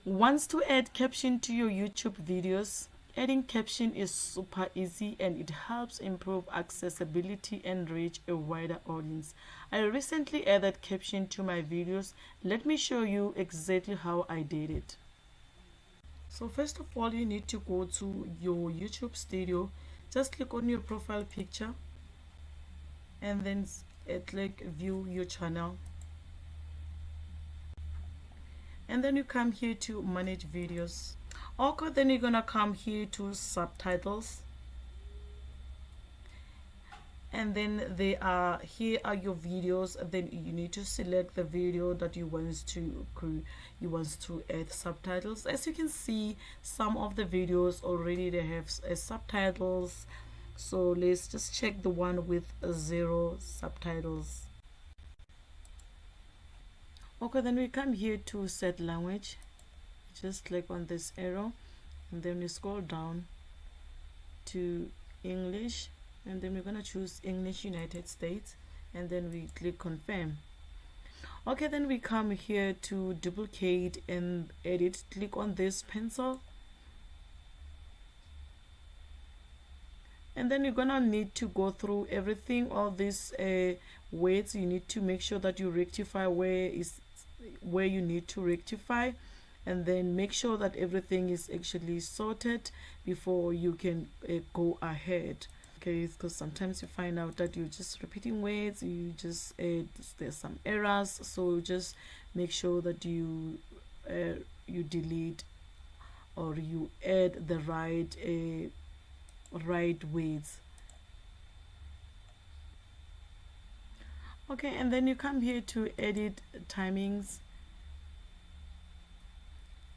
Wants to add caption to your YouTube videos? Adding caption is super easy and it helps improve accessibility and reach a wider audience. I recently added caption to my videos. Let me show you exactly how I did it. So first of all, you need to go to your YouTube studio. Just click on your profile picture and then click view your channel. And then you come here to manage videos. Okay, then you're gonna come here to subtitles, and then here are your videos. Then you need to select the video that you want to add subtitles. As you can see, some of the videos already they have subtitles, so let's just check the one with 0 subtitles. Okay, then we come here to set language. Just click on this arrow and then we scroll down to English, and then we're gonna choose English United States, and then we click confirm. Okay, then we come here to duplicate and edit. Click on this pencil, and then you're gonna need to go through everything, all these words. You need to make sure that you rectify where you need to rectify, and then make sure that everything is actually sorted before you can go ahead. Okay, because sometimes you find out that you're just repeating words, there's some errors, so just make sure that you delete or you add the right words. Okay, and then you come here to edit timings.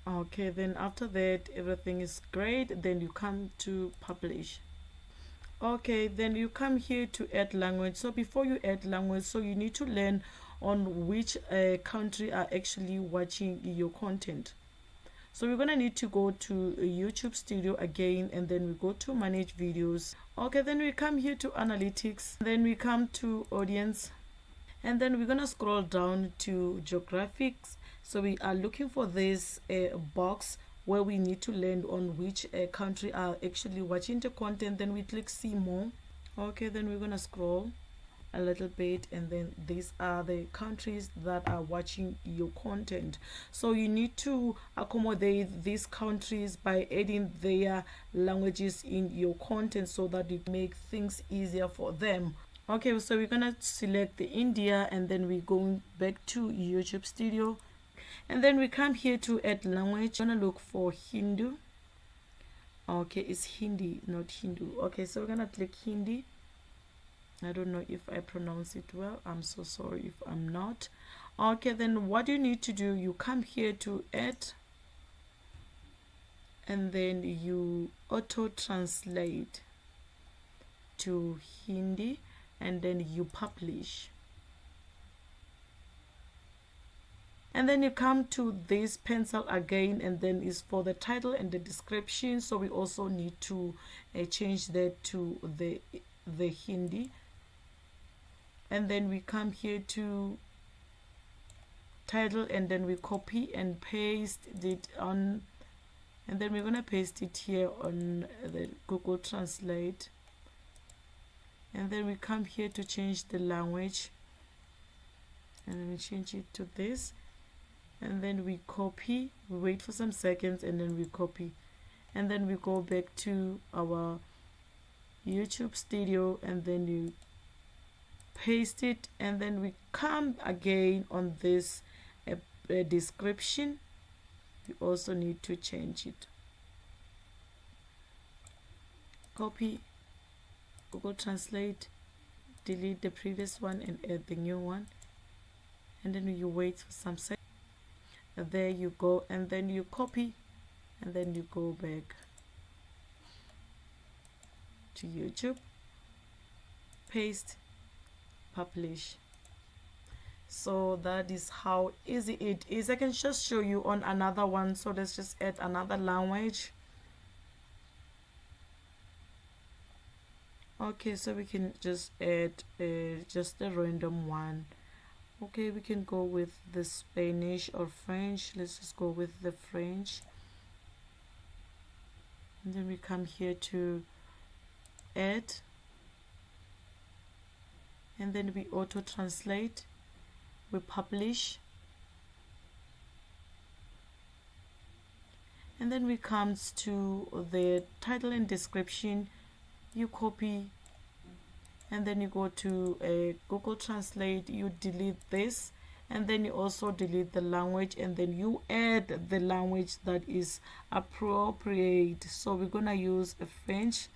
Okay, then after that everything is great, then you come to publish. Okay, then you come here to add language. So before you add language, so you need to learn on which country are actually watching your content. So we're gonna need to go to YouTube Studio again, and then we go to manage videos. Okay, then we come here to analytics, then we come to audience, and then we're gonna scroll down to geographics. So we are looking for this box where we need to land on which country are actually watching the content. Then we click see more. Okay, then we're gonna scroll a little bit, and then these are the countries that are watching your content. So you need to accommodate these countries by adding their languages in your content so that you make things easier for them. Okay, so we're gonna select the India, and then we're going back to YouTube Studio, and then we come here to add language. I'm gonna look for Hindu. Okay, it's Hindi, not Hindu. Okay, so we're gonna click Hindi. I don't know if I pronounce it well. I'm so sorry if I'm not. Okay, then what you need to do, you come here to add, and then you auto translate to Hindi, and then you publish. And then you come to this pencil again, and then is for the title and the description. So we also need to change that to the Hindi. And then we come here to title, and then we copy and paste it on, and then we're gonna paste it here on the Google Translate. And then we come here to change the language, and then we change it to this, and then we copy, we wait for some seconds, and then we copy, and then we go back to our YouTube Studio, and then you paste it, and then we come again on this description. We also need to change it. Copy, Google Translate, delete the previous one and add the new one, and then you wait for some seconds. There you go, and then you copy, and then you go back to YouTube, paste, publish. So that is how easy it is. I can just show you on another one. So let's just add another language. Okay, so we can just add just a random one. Okay, we can go with the Spanish or French. Let's just go with the French. And then we come here to add, and then we auto translate, we publish, and then we comes to the title and description. You copy, and then you go to Google Translate, you delete this, and then you also delete the language, and then you add the language that is appropriate. So we're gonna use a French,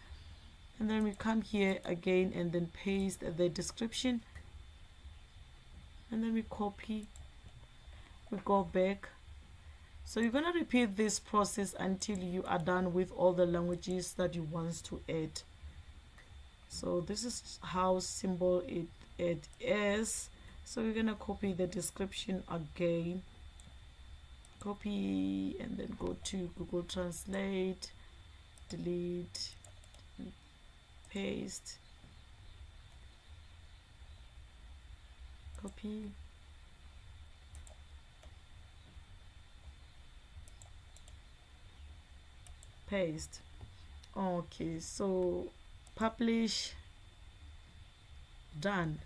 and then we come here again and then paste the description, and then we copy, we go back. So you're gonna repeat this process until you are done with all the languages that you want to add. So this is how simple it is. So we're gonna copy the description again, copy, and then go to Google Translate, delete, paste, copy, paste. Okay, so publish, done.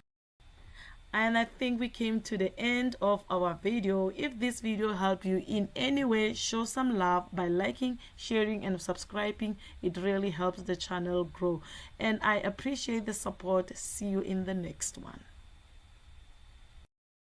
And I think we came to the end of our video. If this video helped you in any way, show some love by liking, sharing, and subscribing. It really helps the channel grow, and I appreciate the support. See you in the next one.